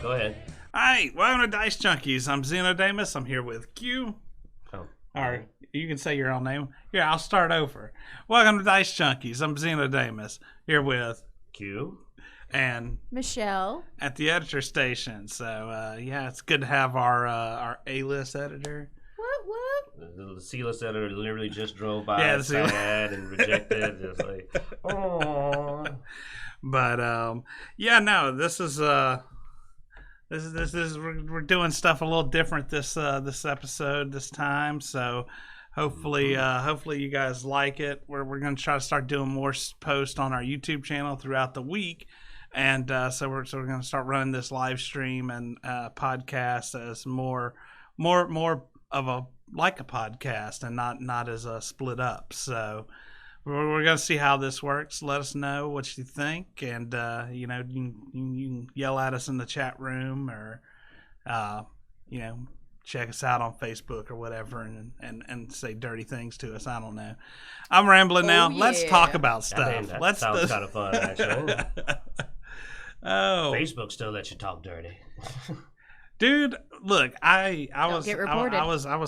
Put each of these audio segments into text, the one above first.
go ahead. Hi, welcome to Dicejunkies. I'm Xenodamus. I'm here with Q. Oh. Or you can say your own name. Here, I'll start over. Welcome to Dicejunkies. I'm Xenodamus. Here with Q. And Michelle at the editor station. So, yeah, it's good to have our A-list editor. The C-list editor literally just drove by, Yeah, sad and rejected. Just like, oh. But yeah, no, this is we're doing stuff a little different this episode this time. So hopefully you guys like it. We're gonna try to start doing more posts on our YouTube channel throughout the week, and so we're gonna start running this live stream and podcast as more of a like a podcast and not as a split up. So we're gonna see how this works. Let us know what you think, and you can yell at us in the chat room, or check us out on Facebook or whatever, and say dirty things to us. I don't know. I'm rambling now. Yeah. Let's talk about stuff. That sounds kind of fun, actually. Oh, Facebook still lets you talk dirty. dude, look, I was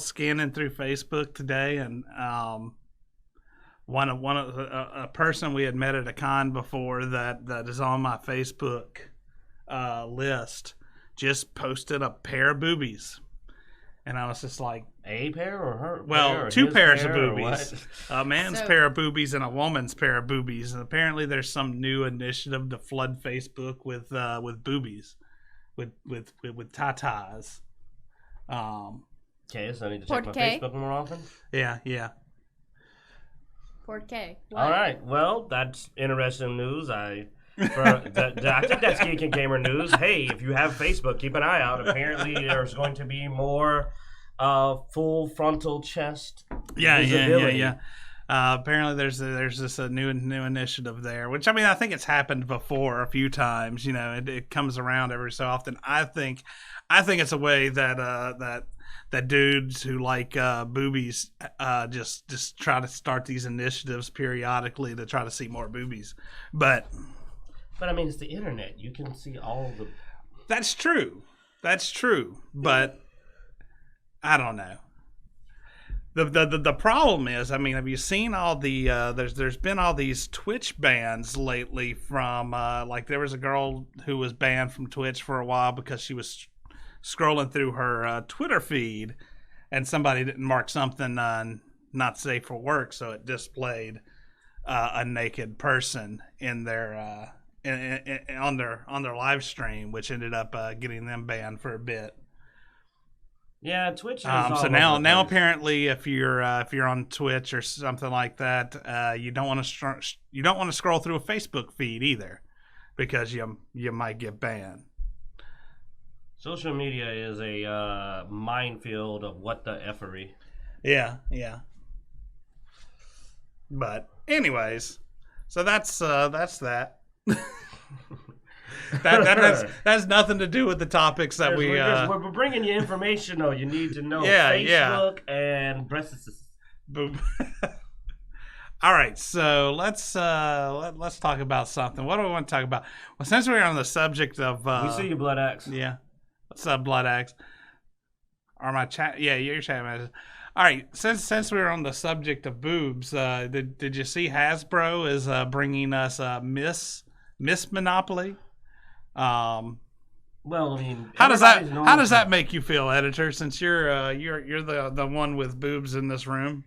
scanning through Facebook today, and a person we had met at a con before that is on my Facebook list just posted a pair of boobies, and I was just like, a pair or her? well, pair or two his pairs pair of boobies, a man's pair of boobies and a woman's pair of boobies, and apparently there's some new initiative to flood Facebook with boobies, with tatas. Okay, so I need to check my K? Facebook more often. Yeah. Port K. All right, well, that's interesting news. I think that's Geek and Gamer news. Hey, if you have Facebook, keep an eye out. Apparently, there's going to be more full frontal chest visibility. Yeah. Apparently, there's this new initiative there, which I think it's happened before a few times. You know, it comes around every so often. I think it's a way that dudes who like boobies just try to start these initiatives periodically to try to see more boobies. But I mean, it's the internet. You can see all the. That's true. But I don't know. The problem is, have you seen all the there's been all these Twitch bans lately from like there was a girl who was banned from Twitch for a while because she was scrolling through her Twitter feed and somebody didn't mark something not safe for work, so it displayed a naked person in their on their live stream, which ended up getting them banned for a bit. Yeah, Twitch. So now apparently, if you're on Twitch or something like that, you don't want to scroll through a Facebook feed either, because you might get banned. Social media is a minefield of what the effery. Yeah. But anyways, so that's that. That has nothing to do with the topics that we're bringing you information though. You need to know Facebook and breasts. Boom. All right, so let's talk about something. What do we want to talk about? Well, since we're on the subject of we see you, Blood Axe. Yeah, what's up, Blood Axe? Or my chat? Yeah, your chat message. All right, since we were on the subject of boobs, did you see Hasbro is bringing us Miss Monopoly? Well, I mean, how does that make you feel, editor? Since you're the one with boobs in this room.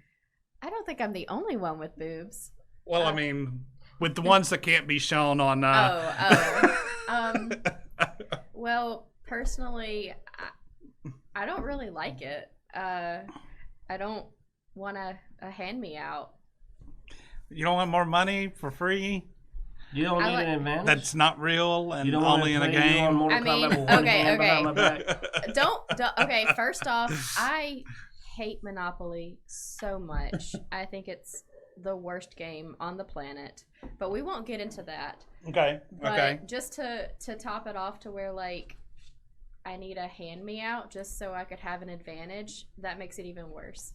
I don't think I'm the only one with boobs. Well, I mean, with the ones that can't be shown on. Well, personally, I don't really like it. I don't want a hand me out. You don't want more money for free? You don't need an advantage? That's not real and only in a game? Okay, first off, I hate Monopoly so much. I think it's the worst game on the planet. But we won't get into that. Okay. Just to top it off to where, like, I need a hand-me-out just so I could have an advantage, that makes it even worse.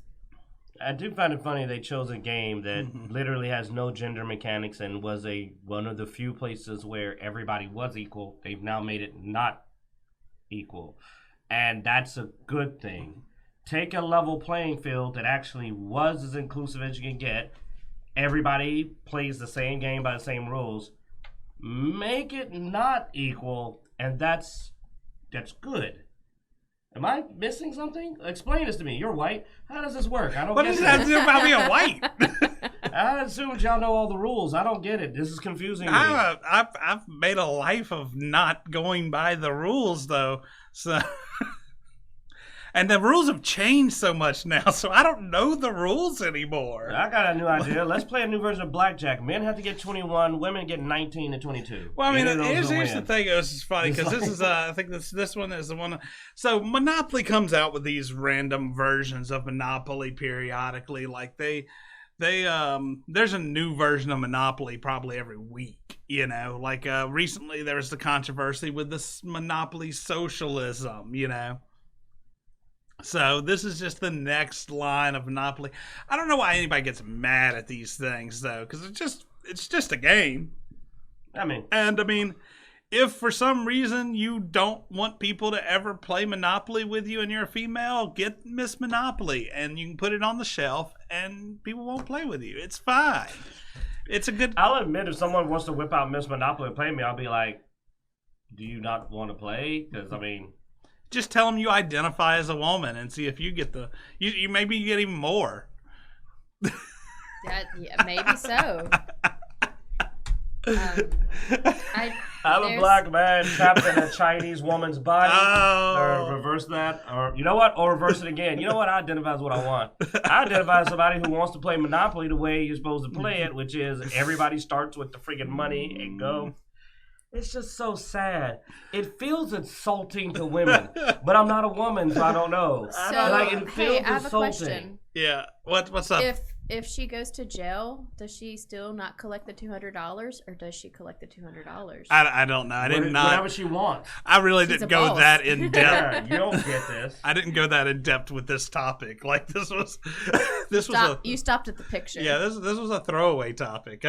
I do find it funny they chose a game that literally has no gender mechanics and was one of the few places where everybody was equal. They've now made it not equal. And that's a good thing. Take a level playing field that actually was as inclusive as you can get. Everybody plays the same game by the same rules. Make it not equal, and that's good. Am I missing something? Explain this to me. You're white. How does this work? I don't What get does it. that do about being white? I assumed y'all know all the rules. I don't get it. This is confusing me. I've made a life of not going by the rules, though. So, and the rules have changed so much now, so I don't know the rules anymore. I got a new idea. Let's play a new version of blackjack. Men have to get 21. Women get 19 and 22. Well, I mean, Either of those here's will the win. thing. This is funny because this is, I think this one is the one. So Monopoly comes out with these random versions of Monopoly periodically. Like there's a new version of Monopoly probably every week. You know, like recently there was the controversy with this Monopoly socialism. You know. So this is just the next line of Monopoly. I don't know why anybody gets mad at these things though, because it's just a game. I mean, If for some reason you don't want people to ever play Monopoly with you and you're a female, get Miss Monopoly and you can put it on the shelf and people won't play with you. It's fine. It's a good... I'll admit if someone wants to whip out Miss Monopoly and play me, I'll be like, do you not want to play? Because, I mean... Just tell them you identify as a woman and see if you get the... You maybe you get even more. Yeah, maybe so. I'm a black man trapped in a Chinese woman's body. Oh. Or reverse that. Or, you know what? Or reverse it again. You know what? I identify as what I want. I identify as somebody who wants to play Monopoly the way you're supposed to play it, which is everybody starts with the friggin' money and go. It's just so sad. It feels insulting to women, but I'm not a woman, so I don't know. So, Like, it feels hey, I have a insulting. question. Yeah. What's up? If she goes to jail, does she still not collect the $200, or does she collect the $200? I don't know. I did not. Whatever she wants. I really She's didn't a go boss. that in Yeah, depth. you don't get this. I didn't go that in depth with this topic. Like this was You stopped at the picture. yeah, this was a throwaway topic.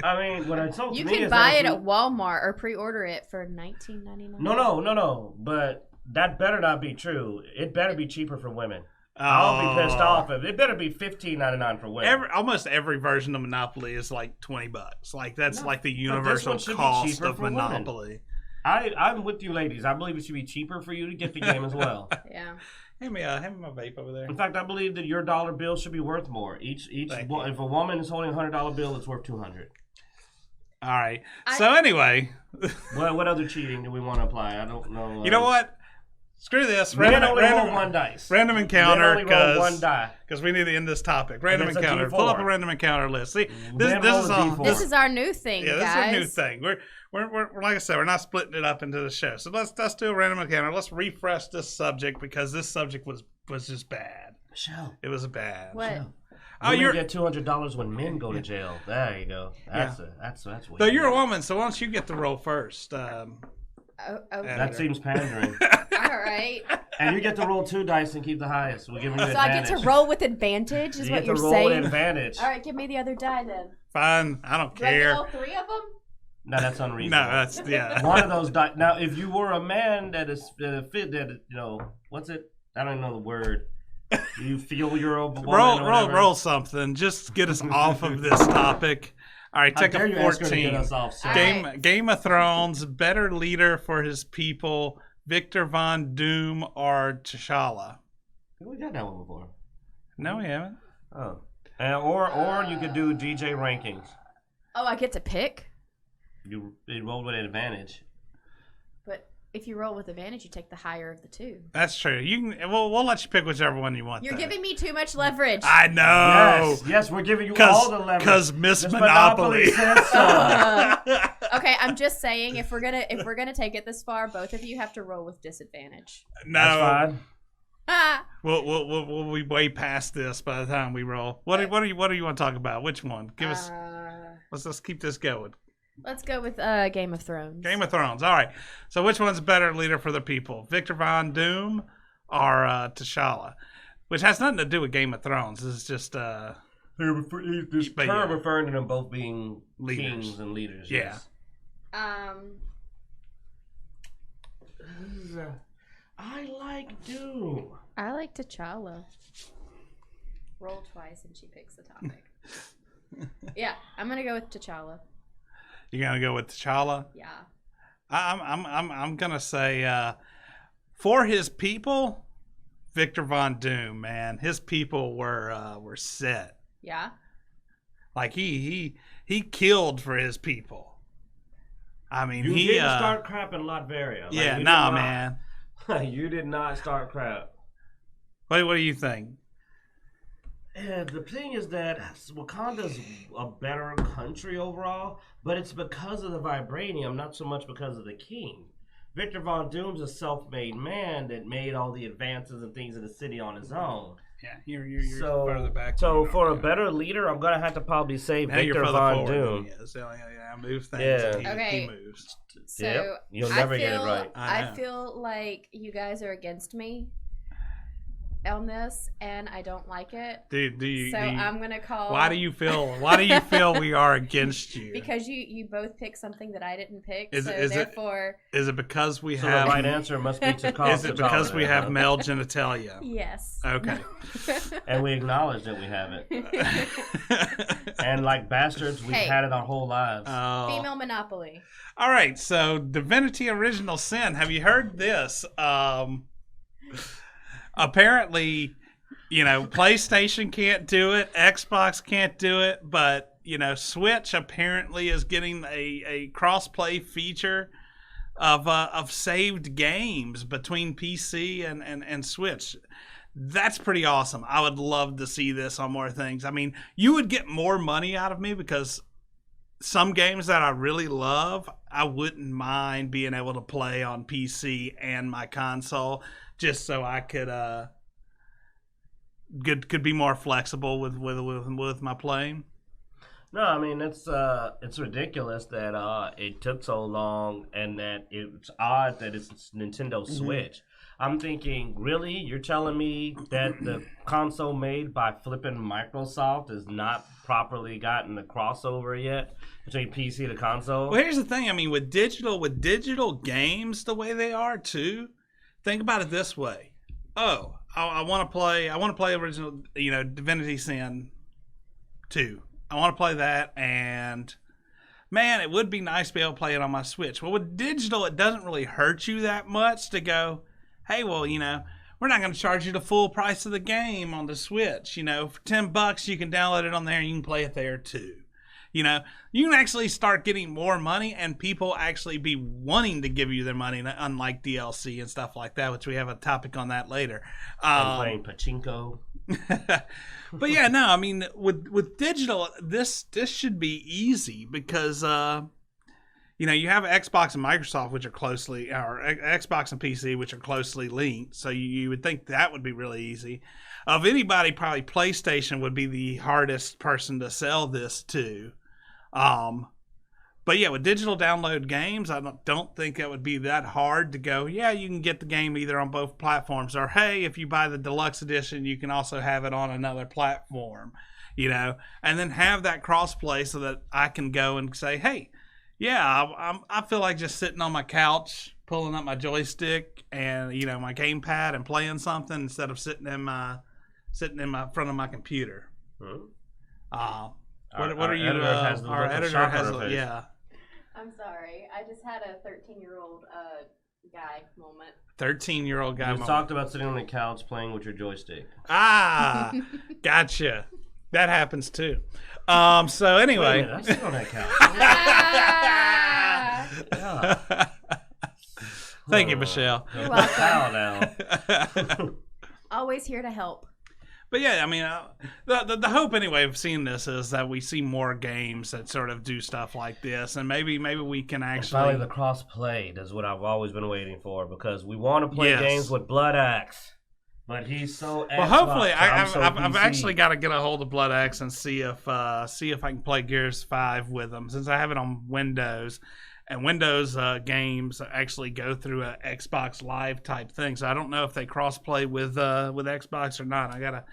I mean, what I told You me can is buy that it if at Walmart or pre-order it for $19.99. No. But that better not be true. It better be cheaper for women. I'll be pissed off if it better be $15.99 for women. Almost every version of Monopoly is like $20. Like that's like the universal one should be cost cheaper of for women. Monopoly. I'm with you, ladies. I believe it should be cheaper for you to get the game as well. Yeah. Hand me my vape over there. In fact, I believe that your dollar bill should be worth more. If a woman is holding a $100 bill, it's worth $200. All right. So anyway, What other cheating do we want to apply? I don't know. you know what? Screw this. Men only roll one dice. Random encounter Men only roll one die. because we need to end this topic. Random it's a encounter. D4. Pull up a random encounter list. See, Men this roll is a all. D4. This is our new thing, Yeah, this guys. is a new thing. We're like I said, we're not splitting it up into the show. So let's do a random encounter. Let's refresh this subject because this subject was just bad. Michelle. It was bad. What? Michelle. Oh, Women get $200 when men go to jail. There you go. That's weird. So you're a woman, so why don't you get the roll first? Okay. That seems pandering. All right. And you get to roll 2 dice and keep the highest. We're giving you So advantage. I get to roll with advantage, is You what get you're to roll saying? with advantage. All right, give me the other die then. Fine, I don't Do I get care. all 3 of them? No, that's unreasonable. No, that's yeah. One of those dice. Now, if you were a man that what's it? I don't know the word. You feel you're a woman or whatever. roll something. Just get us off of this topic. All right, How take dare a you ask her to 14. get us off, sir? All right. Game of Thrones, better leader for his people, Victor Von Doom or T'Challa? We got that one before. No, we haven't. Oh. Or you could do DJ rankings. Oh, I get to pick? You rolled with advantage. But if you roll with advantage, you take the higher of the 2. That's true. You can. We'll let you pick whichever one you want. You're though. giving me too much leverage. I know. Yes, we're giving you all the leverage. Because Miss Monopoly. says so. Okay, I'm just saying if we're gonna take it this far, both of you have to roll with disadvantage. No. That's fine. Ah, We'll be way past this by the time we roll. What do you want to talk about? Which one? Give us. Let's keep this going. let's go with Game of Thrones. Game of Thrones. All right. So which one's a better leader for the people? Victor Von Doom or T'Challa? Which has nothing to do with Game of Thrones. This is just This But term yeah. referring to them both being Leaders. kings and leaders. Yeah. Yes. I like Doom. I like T'Challa. Roll twice and she picks the topic. Yeah, I'm gonna go with T'Challa. You're gonna go with T'Challa? Yeah. I'm gonna say for his people, Victor Von Doom, man. His people were set. Yeah. Like he killed for his people. I mean, You he didn't start crap in Latveria. Like, yeah, you nah, did man. not. You did not start crap. What do you think? The thing is that Wakanda's a better country overall, but it's because of the vibranium, not so much because of the king. Victor Von Doom's a self-made man that made all the advances and things in the city on his own. Yeah, you're further back. So for a better leader, I'm gonna have to probably say now Victor Von Doom. So I move things. Yeah. He, Okay. he moves. So Yep. You'll never get it right. I feel like you guys are against me on this, and I don't like it. I'm gonna call. Why do you feel we are against you? Because you both picked something that I didn't pick. Is it because we So have the right answer must be to call. is it because we have male genitalia? Yes. Okay. And we acknowledge that we have it. And like bastards, we've had it our whole lives. Female monopoly. All right, so Divinity Original Sin. Have you heard this? Apparently, PlayStation can't do it, Xbox can't do it, but Switch apparently is getting a cross-play feature of saved games between PC and Switch. That's pretty awesome. I would love to see this on more things. I mean, you would get more money out of me because some games that I really love, I wouldn't mind being able to play on PC and my console, just so I could be more flexible with my playing. No, I mean it's ridiculous that it took so long, and that it's odd that it's Nintendo Switch. I'm thinking, really? You're telling me that the console made by flipping Microsoft has not properly gotten the crossover yet between PC to console? Well, here's the thing. I mean, with digital games the way they are too, think about it this way. Oh, I want to play original, Divinity Sin 2. I want to play that, and man, it would be nice to be able to play it on my Switch. Well, with digital, it doesn't really hurt you that much to go, hey, well, we're not going to charge you the full price of the game on the Switch. For $10, you can download it on there and you can play it there too. You can actually start getting more money, and people actually be wanting to give you their money, unlike DLC and stuff like that, which we have a topic on that later. I'm playing pachinko. But yeah, no, I mean, with digital, this should be easy because you have Xbox and Microsoft, which are closely, or Xbox and PC, which are closely linked. So you would think that would be really easy. Of anybody, probably PlayStation would be the hardest person to sell this to. But yeah, with digital download games, I don't think it would be that hard to go, yeah, you can get the game either on both platforms, or hey, if you buy the deluxe edition, you can also have it on another platform, and then have that crossplay so that I can go and say, hey, yeah, I feel like just sitting on my couch, pulling up my joystick and my gamepad and playing something instead of sitting in my front of my computer. What are you? Our editor has yeah. I'm sorry. I just had a 13-year-old guy moment. 13-year-old guy. You talked about sitting on the couch playing with your joystick. Ah, gotcha. That happens too. So anyway, I sit on that couch. Yeah. Thank you, Michelle. You're welcome. Now. Always here to help. But yeah, I mean, the hope anyway of seeing this is that we see more games that sort of do stuff like this, and maybe we can actually. Finally, the cross play is what I've always been waiting for, because we want to play games with Blood Axe, but he's so. Well, hopefully, I've actually got to get a hold of Blood Axe and see if I can play Gears 5 with him, since I have it on Windows. And Windows games actually go through a Xbox Live type thing, so I don't know if they crossplay with Xbox or not. I gotta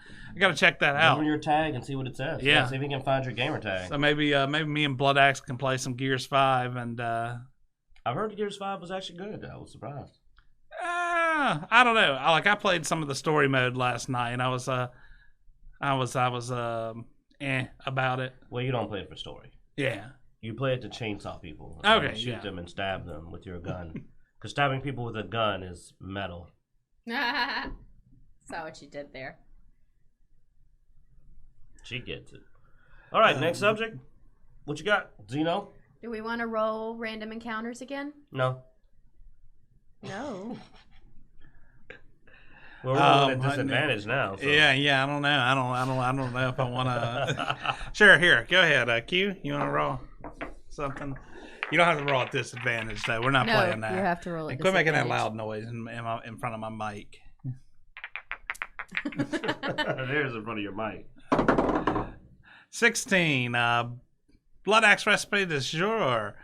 check that out. Give your tag and see what it says. Yeah, see if you can find your gamer tag. So maybe me and Blood Axe can play some Gears 5, and I've heard Gears 5 was actually good. I was surprised. I don't know. I played some of the story mode last night, and I was about it. Well, you don't play it for story. Yeah. You play it to chainsaw people. Okay, Shoot them and stab them with your gun. Because stabbing people with a gun is metal. Saw what you did there. She gets it. All right, next subject. What you got, Zeno? Do we want to roll random encounters again? No. No. We're rolling at disadvantage now. So. Yeah. I don't know. I don't know if I want to. Sure. Here, go ahead. Q, you want to roll something? You don't have to roll at disadvantage, though. We're not playing that. You have to roll at quit making that disadvantage. loud noise in front of my mic. There's in front of your mic. 16. Blood Axe recipe du jour.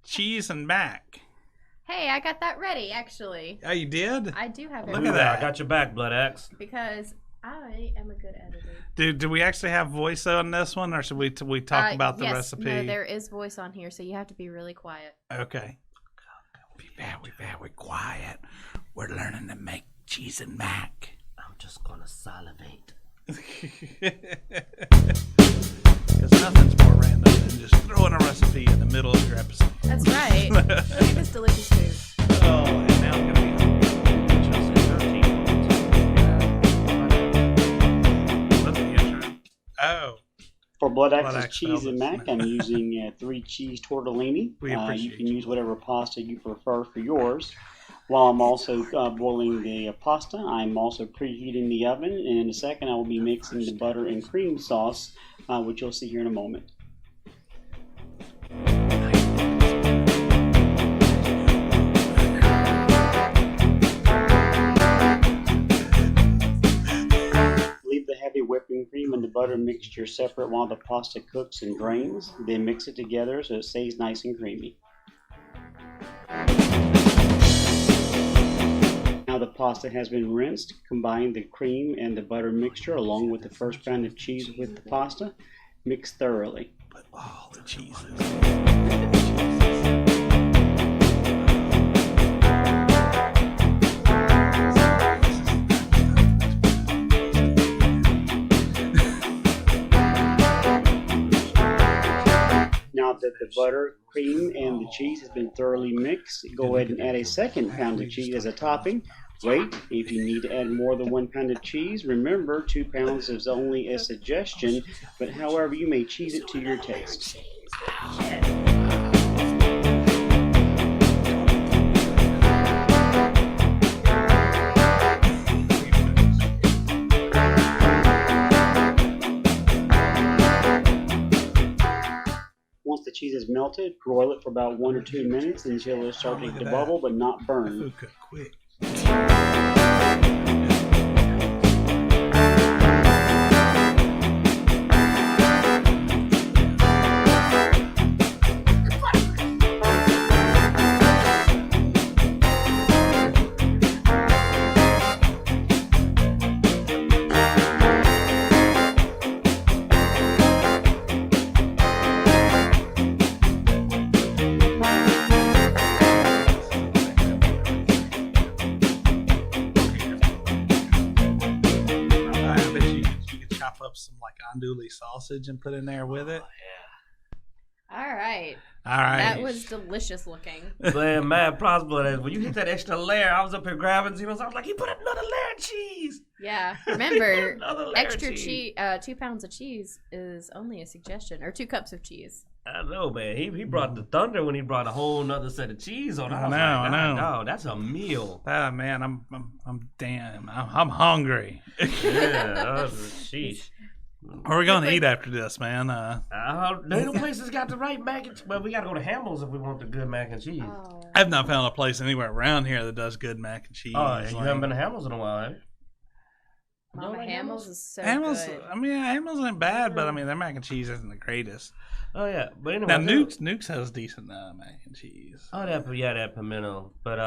Cheese and mac. Hey, I got that ready, actually. Oh, you did? I do have it Look ready. at that. I got your back, Blood Axe. Because I am a good editor. Do we actually have voice on this one, or should we talk about the yes, recipe? No, there is voice on here, so you have to be really quiet. Okay. Be very quiet. We're learning to make cheese and mac. I'm just gonna salivate. Because nothing's more random than just throwing a recipe in the middle of your episode. That's right. Look at this delicious food. Oh, and now I'm gonna be Oh. For Blood Blood Axe's Axe cheese and Velvet. mac, I'm using 3 cheese tortellini. We You appreciate can you. use whatever pasta you prefer for yours. While I'm also boiling the pasta, I'm also preheating the oven. And in a second, I will be mixing the butter and cream sauce, which you'll see here in a moment. Leave the heavy whipping cream and the butter mixture separate while the pasta cooks and drains. Then mix it together so it stays nice and creamy. Now the pasta has been rinsed. Combine the cream and the butter mixture along with the first pound of cheese with the pasta. Mix thoroughly. Put all the cheeses. Now that the butter, cream, and the cheese has been thoroughly mixed, go ahead and add a second pound of cheese as a topping. Wait, if you need to add more than 1 pound of cheese, remember 2 pounds is only a suggestion, but however you may cheese it to your taste. Once the cheese is melted, broil it for about 1 or 2 minutes until it's starting to bubble but not burn. Food cooked quick. I bet you could chop up some like andouille sausage and put in there with it. All right. All right. That was delicious looking. Man, mad possible. When you hit that extra layer, I was up here grabbing Zeno's. I was like, he put another layer of cheese. Yeah. Remember, Another layer extra of cheese. 2 pounds of cheese is only a suggestion, or 2 cups of cheese. I know, man. He brought the thunder when he brought a whole nother set of cheese on. I know. No, that's a meal. Ah, man, I'm hungry. Yeah, sheesh. Where are we going to eat after this, man? No places got the right mac and cheese. Well, we got to go to Hamels if we want the good mac and cheese. Oh. I've not found a place anywhere around here that does good mac and cheese. Oh, you haven't been to Hamels in a while, have you? Mama like Hamels is so Hamels, good. I mean, Hamels ain't bad, but I mean, their mac and cheese isn't the greatest. Oh, yeah. But anyway. Now, Nukes has decent mac and cheese. Oh, that pimento. But,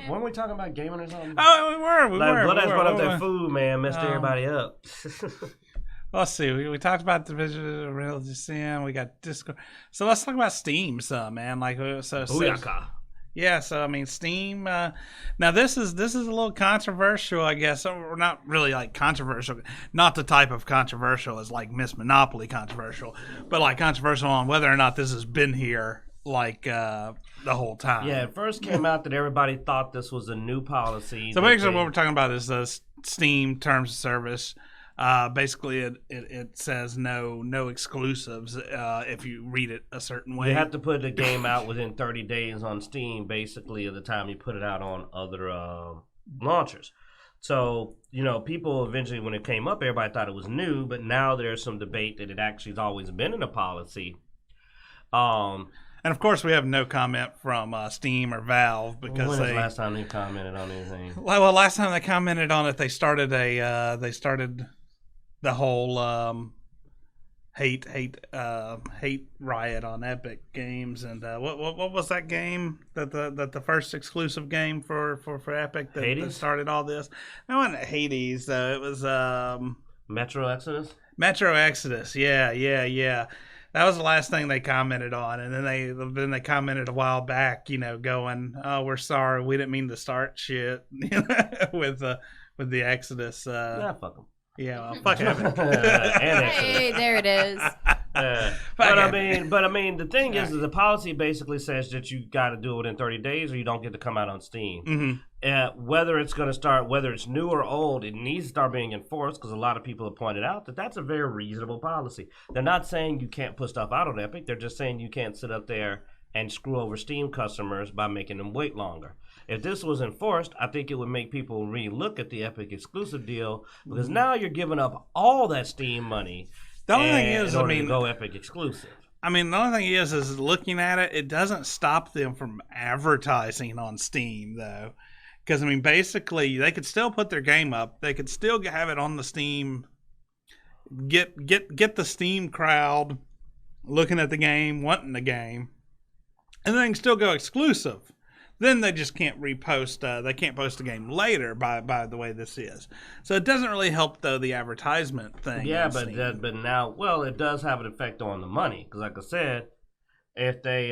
weren't we talking about gaming or something? Oh, we were. Blood Axe brought up we were. that food, man. Messed everybody up. Let's see. We talked about Divinity Original Sin. We got Discord. So let's talk about Steam, some man. Like so. Booyaka. Yeah, so I mean, Steam. Now this is a little controversial, I guess. Or not really like controversial. Not the type of controversial as like Miss Monopoly controversial, but like controversial on whether or not this has been here like the whole time. Yeah, it first came out that everybody thought this was a new policy. So basically, what we're talking about is the Steam terms of service. Basically, it says no exclusives if you read it a certain way. You have to put the game out within 30 days on Steam, basically, at the time you put it out on other launchers. So, people eventually, when it came up, everybody thought it was new, but now there's some debate that it actually has always been in a policy. And of course, we have no comment from Steam or Valve because when was the last time they commented on anything? Well, last time they commented on it, they started the whole hate riot on Epic Games, and what was that game that the first exclusive game for Epic that started all this? It wasn't Hades though. It was Metro Exodus. Metro Exodus. Yeah. That was the last thing they commented on, and then they commented a while back, going, "Oh, we're sorry, we didn't mean to start shit," with the Exodus. Fuck them. Yeah, well, fuck Epic. Hey, there it is. But I mean, the thing is the policy basically says that you got to do it in 30 days, or you don't get to come out on Steam. Mm-hmm. Whether it's going to start, whether it's new or old, it needs to start being enforced because a lot of people have pointed out that that's a very reasonable policy. They're not saying you can't put stuff out on Epic. They're just saying you can't sit up there and screw over Steam customers by making them wait longer. If this was enforced, I think it would make people re-look at the Epic exclusive deal because now you're giving up all that Steam money. The only thing is, to go Epic exclusive. I mean, the only thing is looking at it, it doesn't stop them from advertising on Steam, though. Because, I mean, basically, they could still put their game up. They could still have it on the Steam. Get the Steam crowd looking at the game, wanting the game. And they can still go exclusive. Then they just can't repost. They can't post the game later by the way this is. So it doesn't really help though the advertisement thing. Yeah, but now, it does have an effect on the money because, like I said, if they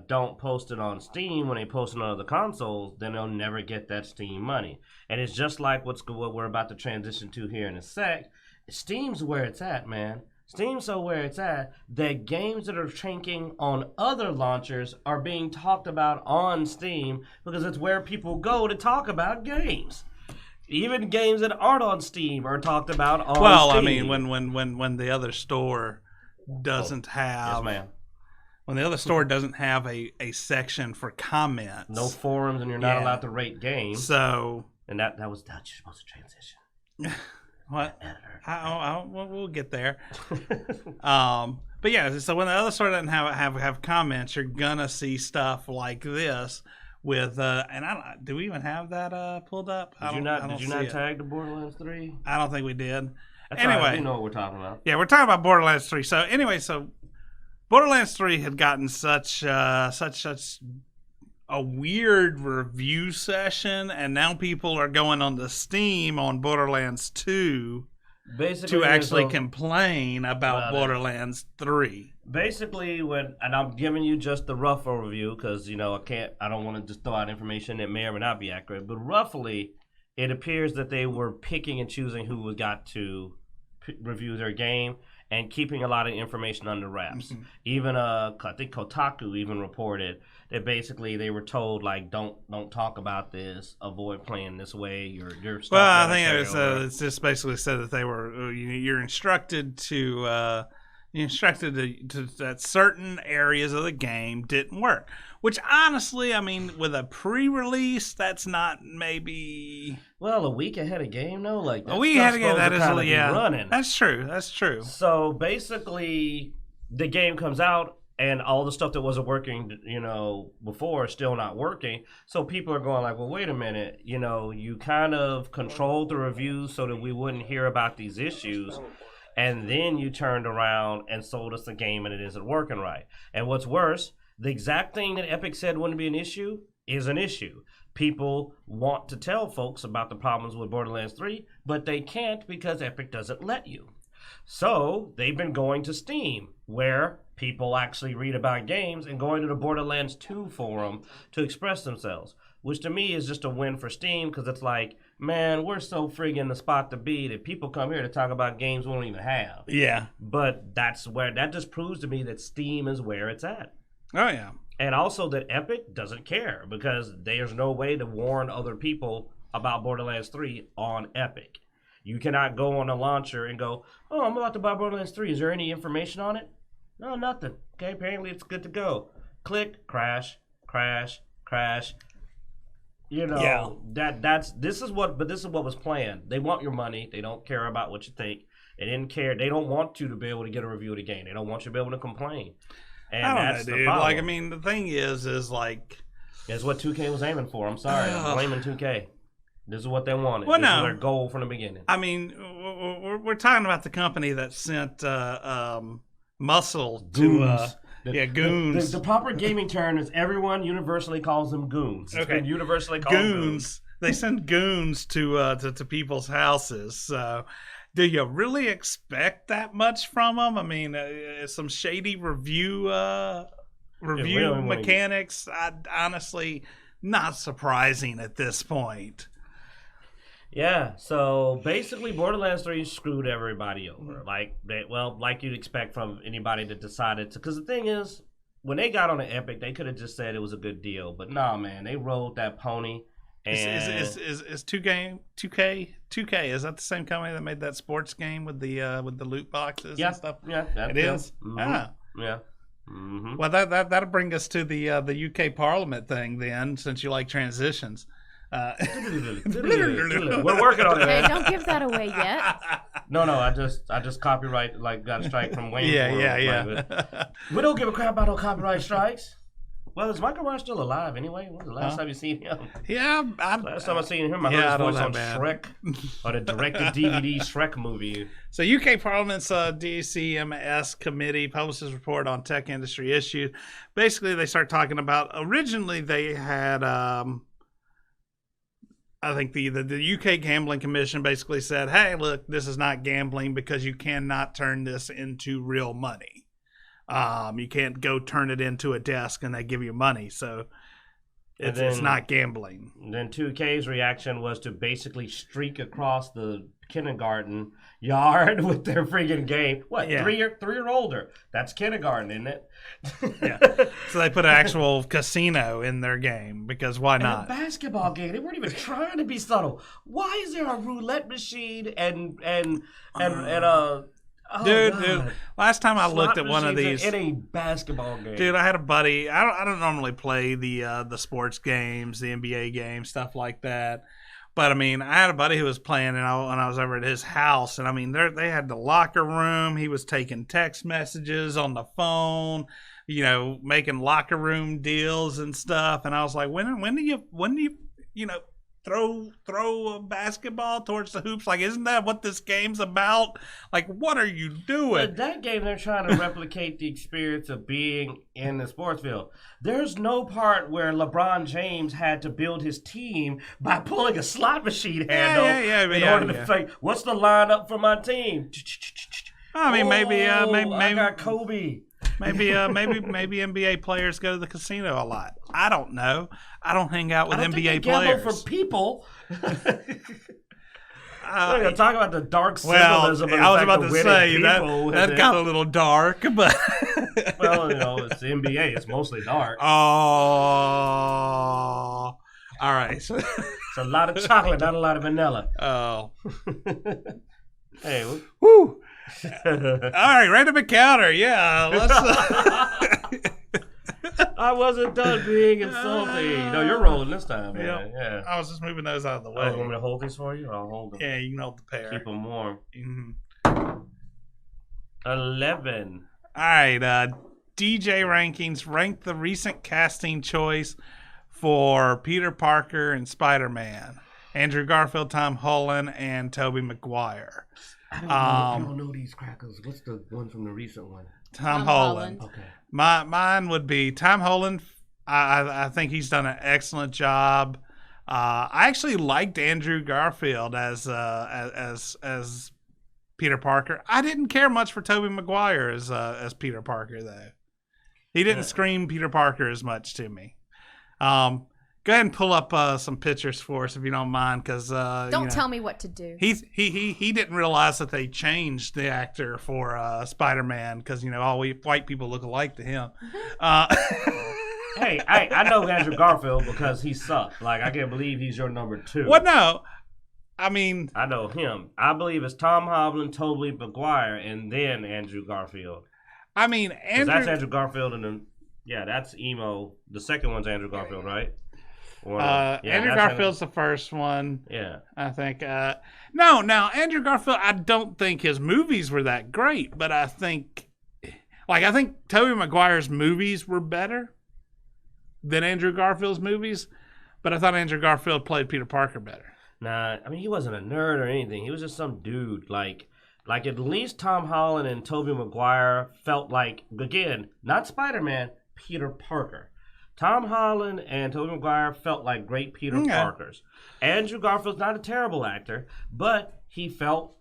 don't post it on Steam when they post it on other consoles, then they'll never get that Steam money. And it's just like what we're about to transition to here in a sec. Steam's where it's at, man. Steam's so where it's at that games that are tanking on other launchers are being talked about on Steam because it's where people go to talk about games. Even games that aren't on Steam are talked about on Steam. Well, I mean, when the other store doesn't have... Yes, ma'am. When the other store doesn't have a section for comments. No forums, and you're not allowed to rate games. So... And that was you're supposed to transition. What? We'll get there. But yeah, so when the other store doesn't have comments, you're gonna see stuff like this with and do we even have that pulled up? Did you not tag the Borderlands 3? I don't think we did. That's anyway, right, we know what we're talking about. Yeah, we're talking about Borderlands 3. So anyway, Borderlands 3 had gotten such a weird review session, and now people are going on the Steam on Borderlands 2 to actually complain about Borderlands 3. Basically, and I'm giving you just the rough overview because I don't want to just throw out information that may or may not be accurate, but roughly, it appears that they were picking and choosing who got to review their game and keeping a lot of information under wraps. Mm-hmm. Even I think Kotaku even reported that basically they were told like don't talk about this, avoid playing this way. Your stuff. Well, I think it's just basically said that they were you're instructed to that certain areas of the game didn't work. Which honestly, I mean, with a pre-release, that's not maybe. Well, a week ahead of game, though, like a week ahead of game, that is running. That's true. That's true. So basically, the game comes out, and all the stuff that wasn't working, before is still not working. So people are going like, well, wait a minute, you kind of controlled the reviews so that we wouldn't hear about these issues. And then you turned around and sold us a game and it isn't working right. And what's worse, the exact thing that Epic said wouldn't be an issue is an issue. People want to tell folks about the problems with Borderlands 3, but they can't because Epic doesn't let you. So they've been going to Steam, where people actually read about games, and going to the Borderlands 2 forum to express themselves, which to me is just a win for Steam, because it's like, man, we're so friggin' the spot to be that people come here to talk about games we don't even have. Yeah. But that just proves to me that Steam is where it's at. Oh, yeah. And also that Epic doesn't care, because there's no way to warn other people about Borderlands 3 on Epic. You cannot go on a launcher and go, oh, I'm about to buy Borderlands 3. Is there any information on it? No, nothing. Okay, apparently it's good to go. Click, crash, crash, crash. You know, this is what was planned. They want your money. They don't care about what you think. They didn't care. They don't want you to be able to get a review of the game. They don't want you to be able to complain. And I don't that's know, the dude. problem. Like, I mean, the thing is like... That's what 2K was aiming for. I'm sorry. I'm blaming 2K. This is what they wanted. Well, this no. is their goal from the beginning. I mean, we're talking about the company that sent Muscle Goons. to... goons. The proper gaming term is everyone universally calls them goons. It's been universally called goons. They send goons to people's houses. So, do you really expect that much from them? I mean, some shady review mechanics. Honestly, not surprising at this point. Yeah, so basically Borderlands 3 screwed everybody over. Like you'd expect from anybody that decided to. Because the thing is, when they got on the Epic, they could have just said it was a good deal. But nah, man, they rode that pony. And Is 2K, is that the same company that made that sports game with the loot boxes and stuff? Yeah, it is. Mm-hmm. Ah. Yeah. Mm-hmm. Well, that'll bring us to the UK Parliament thing then, since you like transitions. We're working on it. Hey, don't give that away yet. No, I just copyright got a strike from Wayne's World. Yeah. We don't give a crap about no copyright strikes. Well, is Michael Myers still alive anyway? When's the last time you seen him? Yeah, last time I seen him, I heard his voice on Shrek, or the directed DVD Shrek movie. So UK Parliament's DCMS committee publishes report on tech industry issues. Basically, they start talking about, originally they had, I think the UK Gambling Commission basically said, hey, look, this is not gambling because you cannot turn this into real money. You can't go turn it into a desk and they give you money. So it's not gambling. Then 2K's reaction was to basically streak across the kindergarten yard with their freaking game. What, 3 year older? That's kindergarten, isn't it? Yeah. So they put an actual casino in their game because why not? A basketball game. They weren't even trying to be subtle. Why is there a roulette machine and Oh, dude, last time I looked at one of these in a basketball game. Dude, I had a buddy. I don't normally play the sports games, the NBA games, stuff like that. But I mean, I had a buddy who was playing, and when I was over at his house, and I mean, they had the locker room. He was taking text messages on the phone, making locker room deals and stuff. And I was like, when do you throw a basketball towards the hoops? Like, isn't that what this game's about? Like, what are you doing? But that game, they're trying to replicate the experience of being in the sports field. There's no part where LeBron James had to build his team by pulling a slot machine handle in order to say, what's the lineup for my team? I mean, maybe I got Kobe. Maybe NBA players go to the casino a lot. I don't know. I don't hang out with NBA players. For people. We're gonna talk about the dark symbolism. I was about to say that got a little dark, but well, it's the NBA. It's mostly dark. Oh, all right. It's a lot of chocolate, not a lot of vanilla. Oh, hey, woo. All right, random encounter. Yeah, let's. I wasn't done being insulting. No, you're rolling this time, man. Yeah. I was just moving those out of the way. Oh, you want me to hold these for you? I'll hold them. Yeah, you can hold the pair. Keep them warm. Mm-hmm. 11. All right, DJ rankings rank the recent casting choice for Peter Parker and Spider-Man. Andrew Garfield, Tom Holland, and Tobey Maguire. I don't know these crackers. What's the one from the recent one? Tom Holland. Okay. Mine would be Tom Holland. I think he's done an excellent job. I actually liked Andrew Garfield as Peter Parker. I didn't care much for Tobey Maguire as Peter Parker, though. He didn't scream Peter Parker as much to me. Go ahead and pull up some pictures for us if you don't mind, because don't tell me what to do. He didn't realize that they changed the actor for Spider-Man, because all white people look alike to him. Hey, I know Andrew Garfield because he sucked. Like, I can't believe he's your number 2. Well, no. I mean, I know him. I believe it's Tom Holland, Tobey Maguire, and then Andrew Garfield. I mean, that's Andrew Garfild, and then that's emo. The second one's Andrew Garfield, right? Andrew Garfield's the first one. Yeah, I think. Now Andrew Garfield, I don't think his movies were that great, but I think Tobey Maguire's movies were better than Andrew Garfield's movies, but I thought Andrew Garfield played Peter Parker better. Nah, I mean, he wasn't a nerd or anything. He was just some dude. Like at least Tom Holland and Tobey Maguire felt like, again, not Spider-Man, Peter Parker. Tom Holland and Tobey Maguire felt like great Peter Parkers. Andrew Garfield's not a terrible actor, but he felt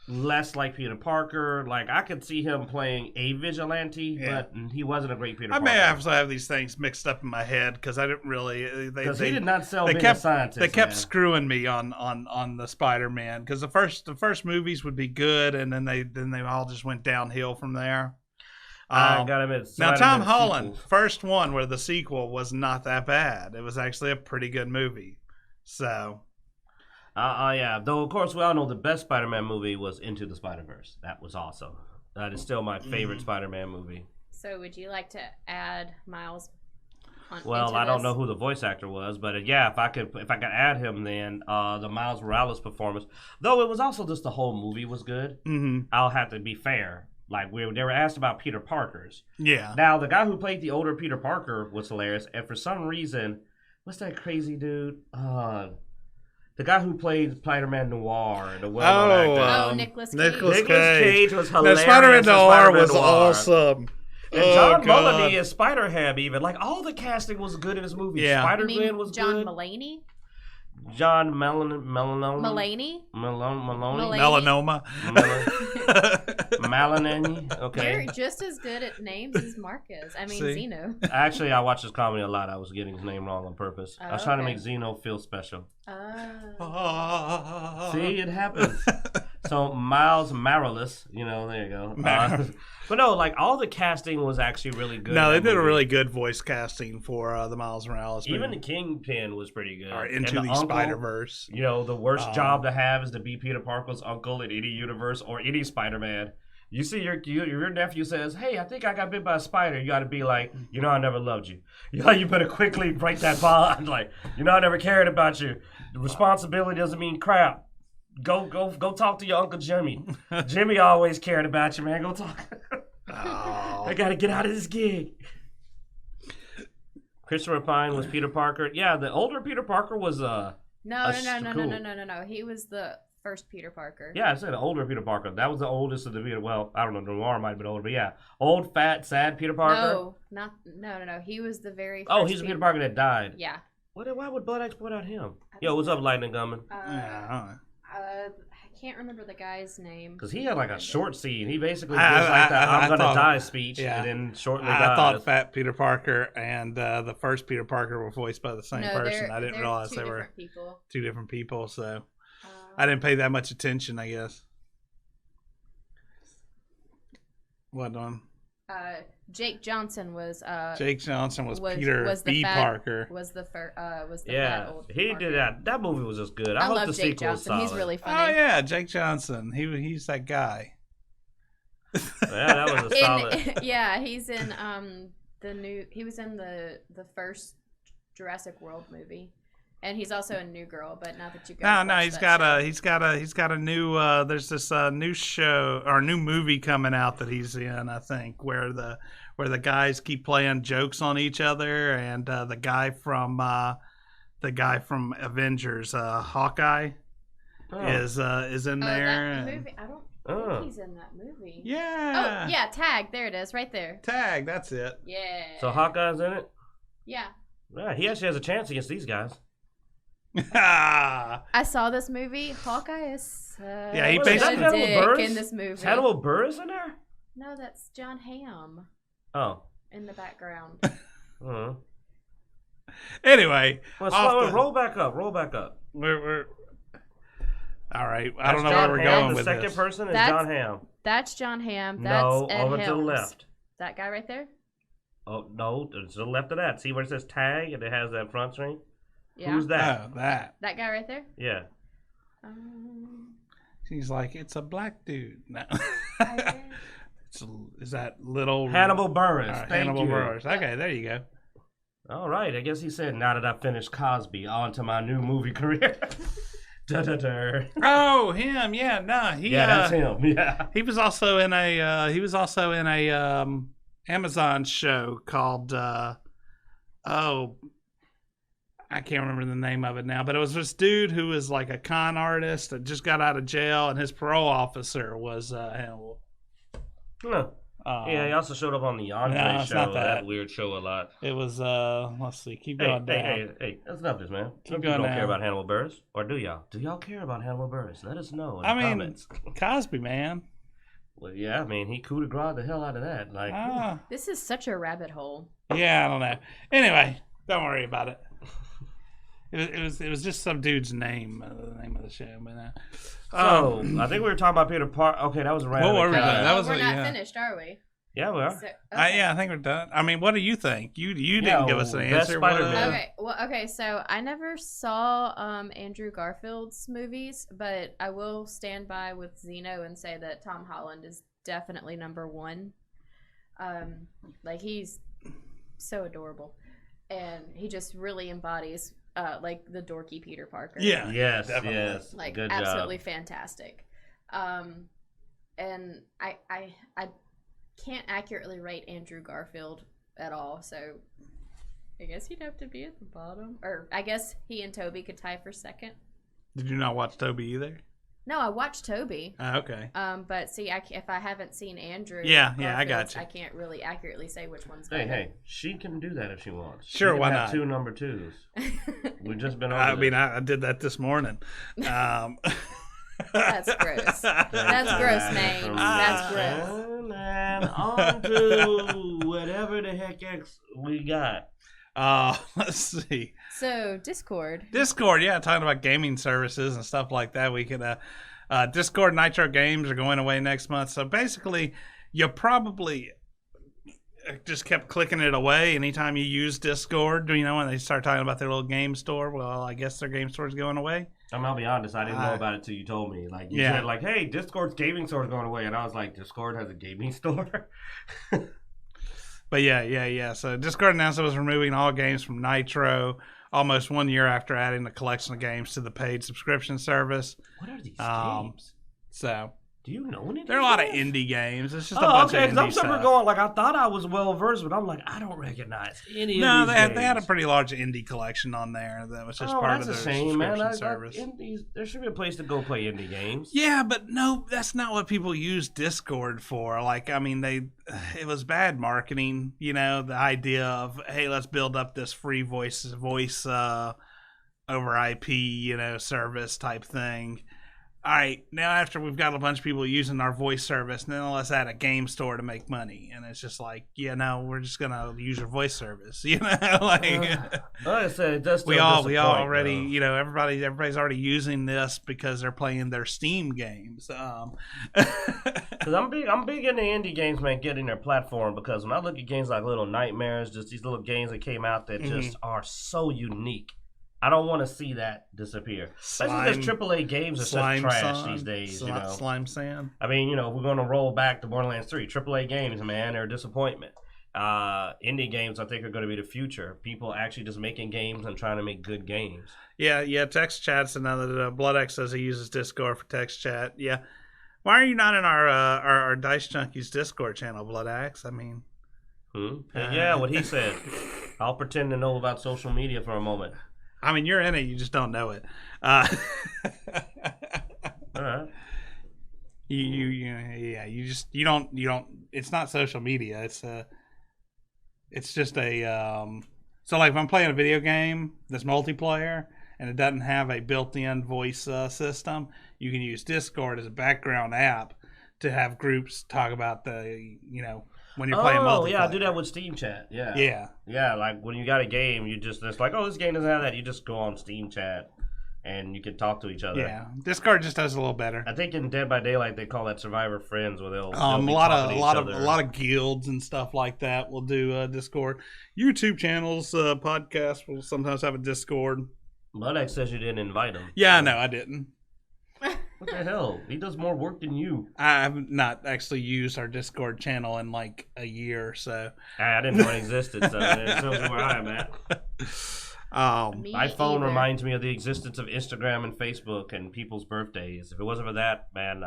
less like Peter Parker. Like, I could see him playing a vigilante, but he wasn't a great Peter Parker. I may have these things mixed up in my head because I didn't really. Because he did not sell being a scientist. They kept screwing me on the Spider-Man, because the first movies would be good, and then they all just went downhill from there. I got him now, Tom Holland, first one where the sequel was not that bad. It was actually a pretty good movie. So, yeah. Though, of course, we all know the best Spider-Man movie was Into the Spider-Verse. That was awesome. That is still my favorite Spider-Man movie. So, would you like to add Miles? Well, I don't know who the voice actor was, but if I could add him, then the Miles Morales performance. Though it was also just the whole movie was good. Mm-hmm. I'll have to be fair. Like, they were asked about Peter Parkers. Yeah. Now, the guy who played the older Peter Parker was hilarious. And for some reason, what's that crazy dude? The guy who played Spider-Man Noir. The Nicolas Cage. Nicolas Cage was hilarious. Now, Spider-Man Noir was awesome. And John Mulaney as Spider-Ham even. Like, all the casting was good in this movie. Yeah. Spider-Gwen was John good. Mulaney? John Melanoma. Melanoma. Melanini. Okay. You're just as good at names as Mark is. I mean, Zeno. Actually, I watch this comedy a lot. I was getting his name wrong on purpose. I was trying to make Zeno feel special. See, it happens. So, Miles Morales, there you go. But no, like, all the casting was actually really good. No, they did a really good voice casting for the Miles Morales movie. Even the Kingpin was pretty good. Or Into the Spider-Verse. The worst job to have is to be Peter Parker's uncle in any universe or any Spider-Man. You see your nephew says, "Hey, I think I got bit by a spider." You got to be like, I never loved you. You better quickly break that bond. Like, I never cared about you. The responsibility doesn't mean crap. Go talk to your Uncle Jimmy. Jimmy always cared about you, man. Go talk. I got to get out of this gig. Christopher Pine was Peter Parker. Yeah, the older Peter Parker was No. He was the first Peter Parker. Yeah, I said the older Peter Parker. That was the oldest of the Peter. Well, I don't know. Noir might have been older, but yeah, old, fat, sad Peter Parker. No. He was the very first. Oh, he's the Peter Parker that died. Yeah. Why would Blood X point out him? Yo, what's up, Lightning Gunman? I can't remember the guy's name. Because he had like a short scene. He basically gives like the "I'm gonna die" speech, and then shortly dies. I thought Fat Peter Parker and the first Peter Parker were voiced by the same person. I didn't realize they were two different people. So I didn't pay that much attention, I guess. What on? Jake Johnson was Peter B. Parker. Was the fat old he Parker. Did that. That movie was just good. I hope love the Jake sequel Johnson. Solid. He's really funny. Oh yeah, Jake Johnson. He's that guy. Yeah, that was a solid. Yeah, he's in He was in the first Jurassic World movie. And he's also a New Girl, but not that you guys. No, he's got a new. There's this new show or new movie coming out that he's in. I think where the guys keep playing jokes on each other, and the guy from Avengers, Hawkeye, is in there. That movie. I don't think he's in that movie. Yeah. Oh yeah, Tag. There it is, right there. Tag. That's it. Yeah. So Hawkeye's in it. Yeah. Yeah, he actually has a chance against these guys. I saw this movie. Hawkeye is Yeah, he What is that, a Hannibal dick Buress? in this movie. Is Hannibal Buress in there? No, that's John Hamm Oh. in the background. Uh-huh. Anyway, Roll back up. we're all right. I don't know John where we're Hamm. going The with second this. person is That's- John Hamm. That's John Hamm. That's No, Ed over to the Helms. left. That guy right there? Oh, no, to the left of that. See where it says tag and it has that front screen? Yeah. Who's that? Oh, that. That guy right there? Yeah. She's like, it's a black dude. No. I- Is that little Hannibal Buress. All right, Thank Hannibal you. Buress. Okay, there you go. All right. I guess he said, now that I finished Cosby, on to my new movie career. Da-da-da. Oh, him. Yeah, no, he. Yeah, that's him. Yeah. He was also in a. Amazon show called. Oh, I can't remember the name of it now, but it was this dude who was like a con artist that just got out of jail, and his parole officer was Hannibal. Huh. Yeah, he also showed up on the Andre it's show. not That that. weird show a lot. It was let's see, keep Hey, going down. hey, that's enough of this, man. Keep Some people going don't down. care about Hannibal Buress. Or do y'all? Do y'all care about Hannibal Buress? Let us know in I the mean, comments. Cosby, man. Well, yeah, I mean, he coup de grace the hell out of that. Like, This is such a rabbit hole. Yeah, I don't know. Anyway, don't worry about it. It was just some dude's name, the name of the show. But so, I think we were talking about Peter Park. Okay, that was a random What were we encounter. doing? That was we're a- not yeah. finished, are we? Yeah, we are. So, yeah, I think we're done. I mean, what do you think? You didn't give us an best answer. Spider-Man. Okay, so I never saw Andrew Garfield's movies, but I will stand by with Zeno and say that Tom Holland is definitely number one. Like, he's so adorable, and he just really embodies like the dorky Peter Parker. Yeah. Yes, Definitely. yes. Like, Good absolutely job. fantastic. And I can't accurately rate Andrew Garfield at all, so I guess he'd have to be at the bottom. Or I guess he and Toby could tie for second. Did you not watch Toby either? No, I watched Toby. Okay. But see, if I haven't seen Andrew, Yeah, I got Garfield's, you. I can't really accurately say which one's Hey, better. hey, she can do that if she wants. Sure, She can why have not? 2 number 2s. We've just been over I this. mean, I did that this morning. That's gross. That's gross, name. That's gross. And on to whatever the heck we got. Let's see. So Discord. Discord, yeah, talking about gaming services and stuff like that. We could, Discord Nitro games are going away next month. So basically, you probably just kept clicking it away anytime you use Discord. You know, when they start talking about their little game store, well, I guess their game store is going away. I'll be honest, I didn't know about it till you told me. Like, you said, like, hey, Discord's gaming store is going away. And I was like, Discord has a gaming store? But yeah. So Discord announced it was removing all games from Nitro almost 1 year after adding a collection of games to the paid subscription service. What are these games? So Do you know any of there are a lot of these games? indie games. It's just a bunch okay, of because I'm indie sitting there stuff. going, like, I thought I was well versed, but I'm like, I don't recognize any No, of these they had a games. pretty large indie collection on there that was just part of that's their a shame, man. subscription service. Indies, there should be a place to go play indie games. Yeah, but no, that's not what people use Discord for. Like, I mean, it was bad marketing. You know, the idea of, hey, let's build up this free voice over IP, service type thing. All right, now after we've got a bunch of people using our voice service, now let's add a game store to make money. And it's just like, we're just gonna use your voice service. Like Like I said, it does we still all disappoint, already, though. everybody's already using this because they're playing their Steam games. Because I'm big into indie games, man, getting their platform. Because when I look at games like Little Nightmares, just these little games that came out that just are so unique, I don't want to see that disappear. Especially because AAA games are such trash these days. Slime Sand. I mean, we're going to roll back to Borderlands 3. AAA games, man, they're a disappointment. Indie games, I think, are going to be the future. People actually just making games and trying to make good games. Yeah. Text chat's another. BloodX says he uses Discord for text chat. Yeah. Why are you not in our Dicejunkies Discord channel, BloodX? I mean, Yeah, what he said. I'll pretend to know about social media for a moment. I mean, you're in it. You just don't know it. All right. You don't. It's not social media. It's just a. So like, if I'm playing a video game that's multiplayer, and it doesn't have a built-in voice system, you can use Discord as a background app to have groups talk about when you're playing multiplayer. Oh, yeah, I do that with Steam Chat. Yeah. Yeah. Yeah, like when you got a game, it's like, oh, this game doesn't have that. You just go on Steam Chat and you can talk to each other. Yeah. Discord just does a little better. I think in Dead by Daylight they call that Survivor Friends, where they'll a be lot talking to of guilds and stuff like that will do Discord. YouTube channels, podcasts will sometimes have a Discord. Budak says you didn't invite him. Yeah, no, I didn't. What the hell? He does more work than you. I have not actually used our Discord channel in like a year or so. I didn't know it existed, so it shows you where I am at. My phone reminds me of the existence of Instagram and Facebook and people's birthdays. If it wasn't for that, man,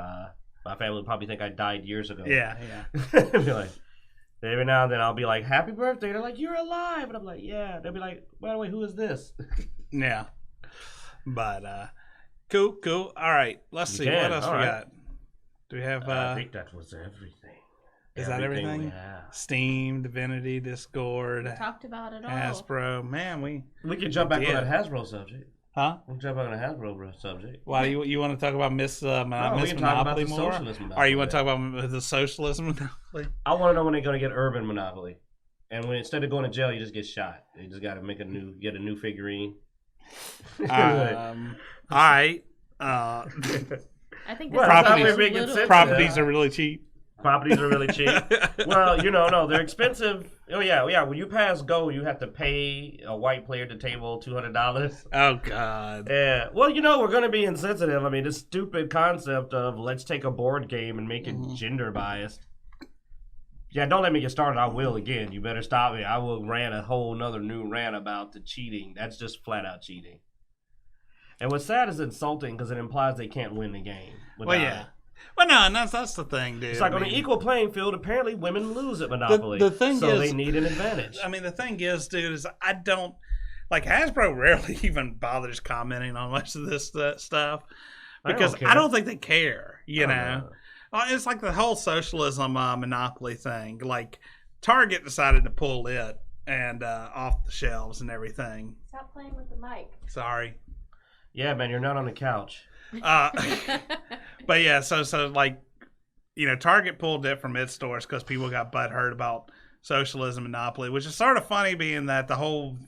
my family would probably think I died years ago. Yeah. Be like, every now and then I'll be like, happy birthday. They're like, you're alive. And I'm like, yeah. They'll be like, by the way, who is this? Yeah. But, cool. All right. Let's see. What else we got? Do we have... I think that was everything. Is that everything? Yeah. Steam, Divinity, Discord. We talked about it all. Hasbro. Man, we can jump back on that Hasbro subject. Huh? We'll jump back on the Hasbro subject. Why you want to talk about Miss Monopoly more? Or you want to talk about the socialism Monopoly? I want to know when they're going to get urban Monopoly, and when instead of going to jail, you just get shot. You just got to get a new figurine. All right. I think properties are really cheap. Properties are really cheap. Well, no, they're expensive. Oh yeah. When you pass go, you have to pay a white player at the table $200. Oh God. Yeah. Well, we're going to be insensitive. I mean, this stupid concept of let's take a board game and make it gender biased. Yeah, don't let me get started. I will again. You better stop me. I will rant a whole new rant about the cheating. That's just flat out cheating. And what's sad is insulting because it implies they can't win the game. Well, yeah. Well, no, and that's the thing, dude. It's like on an equal playing field, apparently women lose at Monopoly. The thing so is, they need an advantage. I mean, the thing is, dude, is I don't... Like, Hasbro rarely even bothers commenting on much of this stuff. Because I don't think they care, you know? It's like the whole socialism Monopoly thing. Like, Target decided to pull it and off the shelves and everything. Stop playing with the mic. Sorry. Yeah, man, you're not on the couch. But yeah, so like, Target pulled it from its stores because people got butthurt about socialism Monopoly, which is sort of funny, being that the whole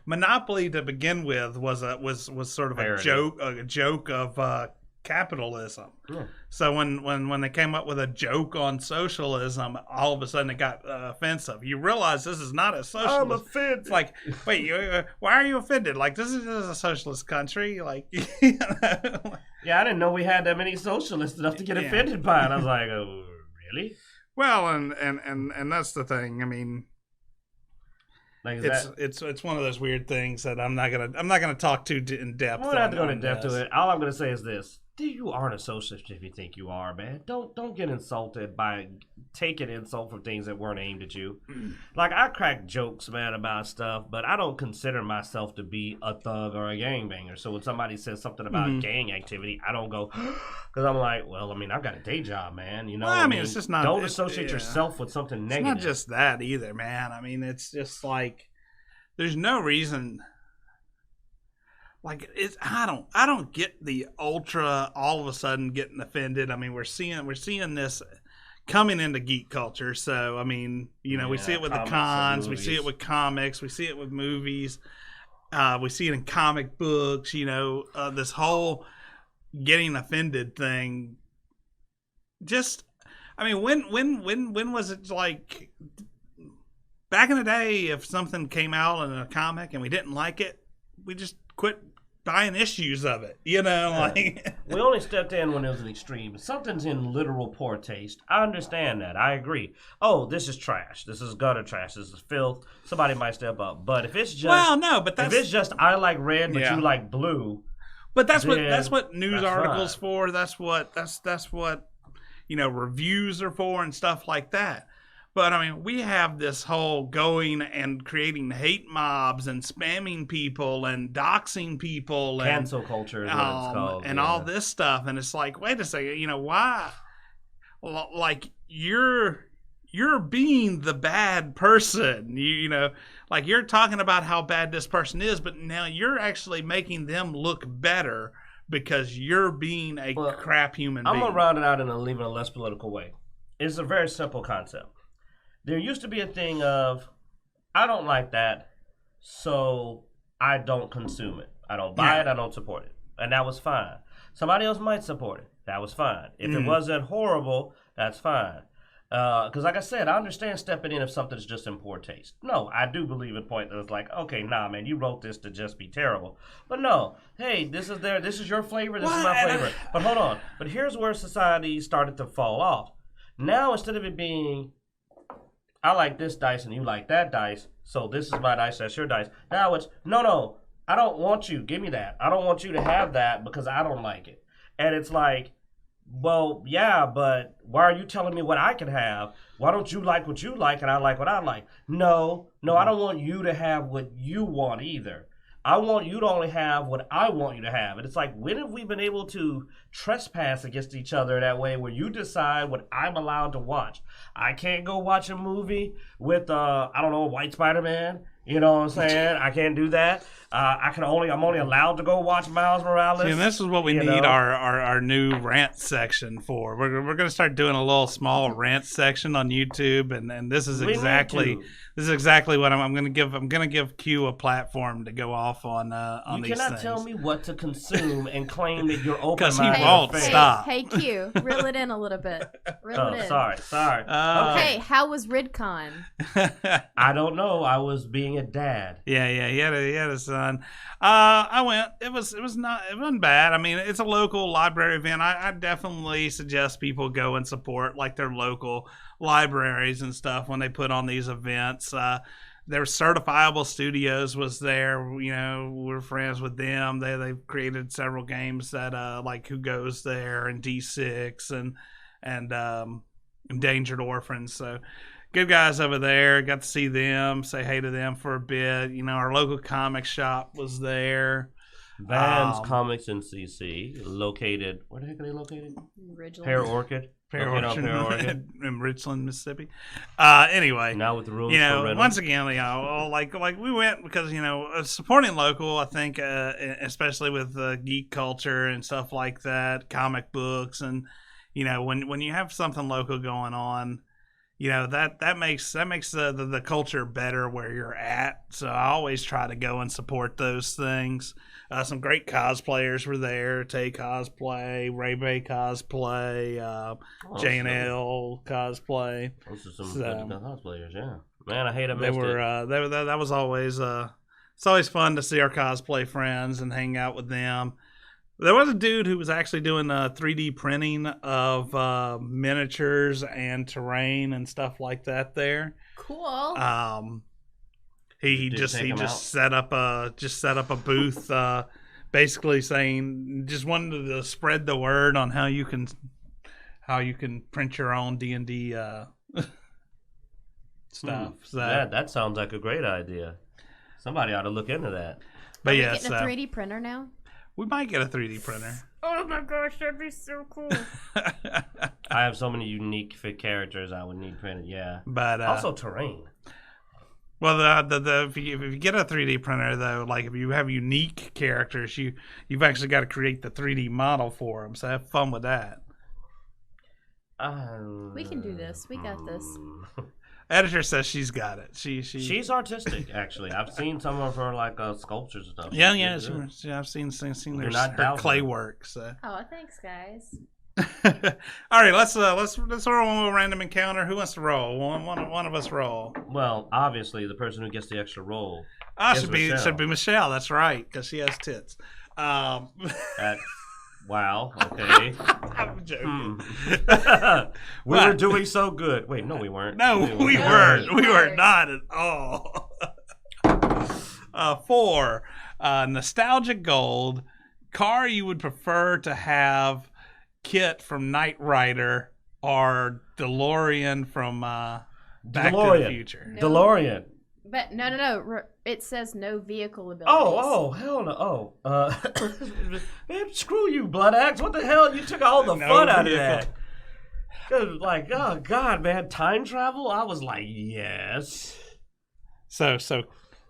Monopoly to begin with was sort of a joke of capitalism. Cool. So when they came up with a joke on socialism, all of a sudden it got offensive. You realize this is not a socialist. I'm offended. It's like, wait, why are you offended? Like, this is a socialist country. Like, yeah, I didn't know we had that many socialists enough to get offended by it. I was like, oh, really? Well, and that's the thing. I mean, like it's one of those weird things that I'm not gonna talk too in depth. We're not going in depth to it. All I'm gonna say is this: you aren't a socialist if you think you are, man. Don't get insulted by taking insult from things that weren't aimed at you. Like, I crack jokes, man, about stuff, but I don't consider myself to be a thug or a gangbanger. So when somebody says something about gang activity, I don't go, because I'm like, well, I mean, I've got a day job, man. Well, I mean, it's just not. Don't associate yourself with something negative. It's not just that either, man. I mean, it's just like there's no reason. Like, I don't get the ultra all of a sudden getting offended. I mean, we're seeing this coming into geek culture. So I mean, we see it with the cons, we see it with comics, we see it with movies, we see it in comic books. This whole getting offended thing. Just, I mean, when was it, like back in the day? If something came out in a comic and we didn't like it, we just quit buying issues of it, like we only stepped in when it was an extreme. Something's in literal poor taste. I understand that. I agree. Oh, this is trash. This is gutter trash. This is filth. Somebody might step up. But if it's just if it's just I like red but you like blue. But that's what news articles for. That's what reviews are for and stuff like that. But, I mean, we have this whole going and creating hate mobs and spamming people and doxing people. Cancel culture is what it's called. And all this stuff. And it's like, wait a second, why? Like, you're you're being the bad person. You know, like you're talking about how bad this person is, but now you're actually making them look better because you're being a crap human being. I'm going to round it out and leave it in a less political way. It's a very simple concept. There used to be a thing of, I don't like that, so I don't consume it. I don't buy it, I don't support it. And that was fine. Somebody else might support it. That was fine. If it wasn't horrible, that's fine. Because like I said, I understand stepping in if something's just in poor taste. No, I do believe in point that it's like, okay, nah, man, you wrote this to just be terrible. But no, hey, this is your flavor, this is my flavor. But hold on. But here's where society started to fall off. Now, instead of it being, I like this dice and you like that dice, so this is my dice, that's your dice. Now it's, no, I don't want you. Give me that. I don't want you to have that because I don't like it. And it's like, well, yeah, but why are you telling me what I can have? Why don't you like what you like and I like what I like? No, I don't want you to have what you want either. I want you to only have what I want you to have. And it's like, when have we been able to trespass against each other that way where you decide what I'm allowed to watch? I can't go watch a movie with, a white Spider-Man. You know what I'm saying? I can't do that. I'm only allowed to go watch Miles Morales. See, and this is what we need our new rant section for. We're going to start doing a little small rant section on YouTube, and this is exactly what I'm going to give. I'm going to give Q a platform to go off on these things. You cannot tell me what to consume and claim that you're open. Because he won't stop. Hey, Q, reel it in a little bit. Reel it in. Sorry. Okay, how was RidCon? I don't know. I was being a dad. Yeah, he had a son. I went. It wasn't bad. I mean, it's a local library event. I definitely suggest people go and support like their local libraries and stuff when they put on these events. Their Certifiable Studios was there. You know, we're friends with them. They've created several games that like Who Goes There and D6 and Endangered Orphans. So good guys over there. Got to see them, say hey to them for a bit. You know, our local comic shop was there. Vans Comics in CC, located. Where the heck are they located? Ridgeland. Pear Orchard in Richland, Mississippi. Anyway, now with the rooms, you know, once again, you know, like we went because you know supporting local. I think, especially with geek culture and stuff like that, comic books, and you know, when you have something local going on. You know, that makes the culture better where you're at. So I always try to go and support those things. Some great cosplayers were there. Tay cosplay, Ray Bay cosplay, J&L cosplay. Those are some good cosplayers, yeah. Man, I hate them. That was always it's always fun to see our cosplay friends and hang out with them. There was a dude who was actually doing 3D printing of miniatures and terrain and stuff like that there. Cool. He just set up a booth, basically saying just wanted to spread the word on how you can print your own D&D stuff. So that sounds like a great idea. Somebody ought to look into that. But yeah, getting a 3D printer now. We might get a 3D printer. Oh my gosh, that'd be so cool. I have so many unique fit characters I would need printed, yeah. But also terrain. Well, if you get a 3D printer though, like if you have unique characters, you've actually got to create the 3D model for them. So have fun with that. We can do this. We got this. Editor says she's got it. She's artistic, actually. I've seen some of her like sculptures and stuff. Yeah. I've seen her clay work. So. Oh, thanks, guys. All right, let's roll one more random encounter. Who wants to roll? One of us roll. Well, obviously, the person who gets the extra roll. Should be Michelle. That's right, because she has tits. Wow. Okay. I'm joking. We were doing so good. Wait, no, we weren't. No, we weren't. We were not at all. 4. Nostalgic Gold. Car you would prefer to have Kit from Knight Rider or DeLorean from Back to the Future. No. DeLorean. But no. It says no vehicle abilities. Oh, hell no. Man, screw you, Blood Axe. What the hell? You took all the fun out of that. Cause like, oh God, man, time travel? I was like, yes. So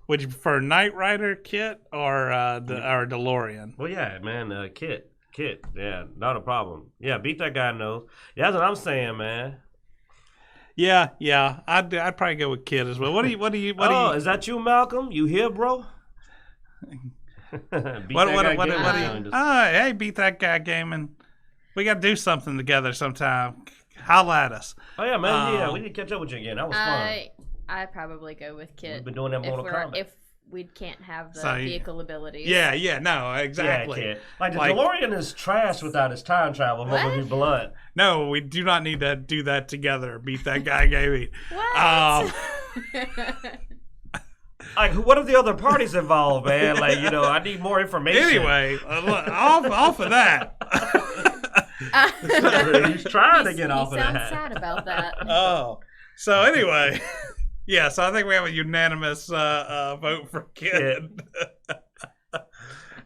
would you prefer Knight Rider, Kit, or DeLorean? Well, yeah, man, Kit, yeah, not a problem. Yeah, beat that guy, no. Yeah, that's what I'm saying, man. Yeah, I'd probably go with Kit as well. What do you? Is that you, Malcolm? You here, bro? Hey, beat that guy gaming. We got to do something together sometime. Holla at us. Oh yeah, man. Yeah, we need to catch up with you again. That was fun. I probably go with Kit. We've been doing that Mortal Kombat. If we can't have the vehicle abilities. Yeah, no, exactly. Yeah, Kit. Like the DeLorean is trash without its time travel. What would be blood? No, we do not need to do that together. Beat that guy gaming. What? Like, what are the other parties involved, man? Like, I need more information. Anyway, off of that. He's trying to get off of that. He sounds sad about that. Oh, so anyway, yeah. So I think we have a unanimous vote for Kid.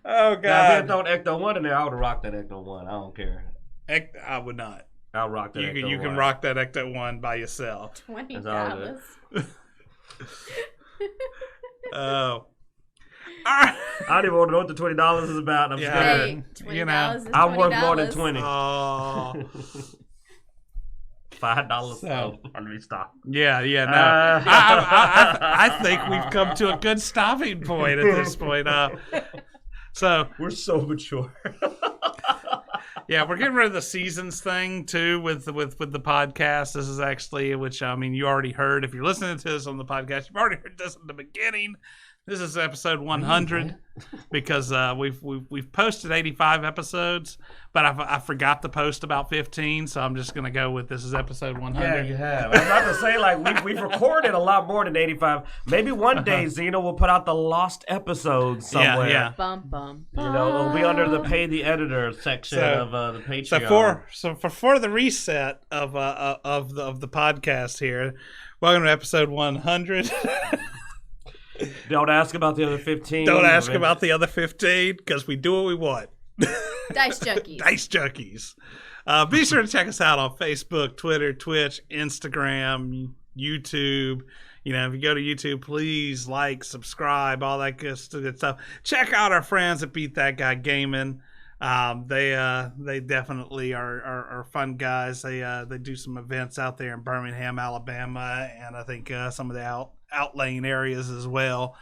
Oh God! Now, if we had thrown Ecto 1 in there, I would have rocked that Ecto 1. I don't care. I would not. I'll rock that. Ecto 1. You can rock that Ecto 1 by yourself. $20. Oh. All right. I don't even want to know what the $20 is about. I'm scared. Hey, $20 is $20. I'm worth more than 20. Oh. $5. So, let me stop. Yeah, no. I think we've come to a good stopping point at this point. So we're so mature. Yeah, we're getting rid of the seasons thing too with the podcast. This is actually, which I mean, you already heard. If you're listening to this on the podcast, you've already heard this in the beginning. This is episode 100 because we've posted 85 episodes, but I forgot to post about 15, so I'm just gonna go with this is episode 100. Yeah, you have. I was about to say, like, we've recorded a lot more than 85. Maybe one day Xena will put out the lost episodes somewhere. Yeah. Bum, bum, bum. It'll be under the pay the editor section of the Patreon. So for the reset of the podcast here, welcome to episode 100. Don't ask about the other 15. Don't ask about the other 15 because we do what we want. Dicejunkies. Dicejunkies. Be sure to check us out on Facebook, Twitter, Twitch, Instagram, YouTube. If you go to YouTube, please like, subscribe, all that good stuff. Check out our friends at Beat That Guy Gaming. They definitely are fun guys. They do some events out there in Birmingham, Alabama, and I think some of the outlying areas as well.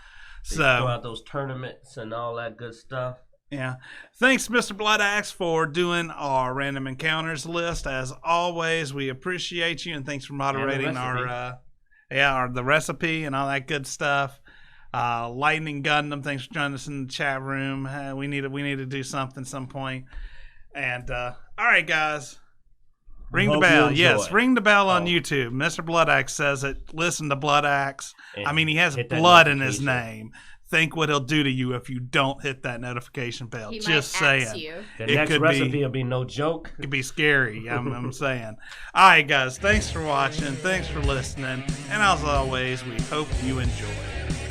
They go out those tournaments and all that good stuff. Yeah. Thanks, Mr. Blood Axe, for doing our random encounters list. As always, we appreciate you, and thanks for moderating the recipe and all that good stuff. Lightning Gundam, thanks for joining us in the chat room. We need to do something at some point. And all right, guys. Ring the bell. Yes, ring the bell on YouTube. Mr. Blood Axe says it. Listen to Blood Axe. He has blood in his name. Think what he'll do to you if you don't hit that notification bell. He Just saying. You. The next recipe will be no joke. It could be scary. I'm saying. All right, guys. Thanks for watching. Thanks for listening. And as always, we hope you enjoy.